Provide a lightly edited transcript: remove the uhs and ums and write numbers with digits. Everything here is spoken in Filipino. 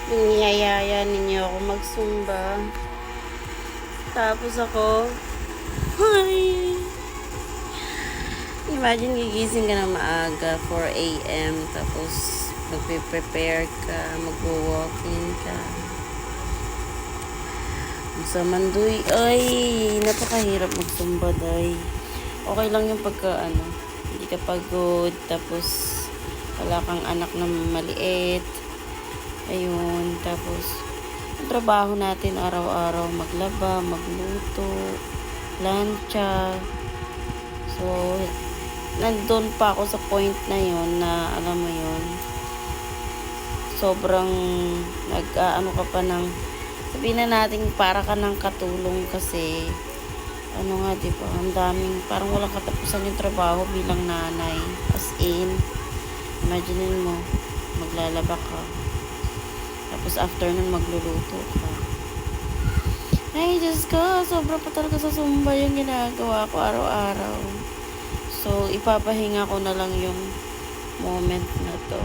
Niyayaya ninyo ako magsumba. Tapos ako, ay, imagine gigising ka na maaga, 4 a.m. Tapos magpe-prepare ka, magwo-walking ka. Sa mandoy, ay, napakahirap magsumba, day. Okay lang yung pagka, hindi ka pagod, tapos wala kang anak na maliit. Ayun, tapos ang trabaho natin araw-araw, maglaba, magluto, plancha. So, nandun pa ako sa point na yon na, alam mo yon, sobrang nag-ano ka pa ng, sabihin na natin para ka ng katulong kasi, nga, di ba, ang daming, parang walang katapusan yung trabaho bilang nanay. As in, imagine mo, maglalaba ka. Tapos after nun, magluluto ka. Ay, Diyos ko, sobra pa talaga sa Zumba yung ginagawa ko araw-araw. So, ipapahinga ko na lang yung moment na to.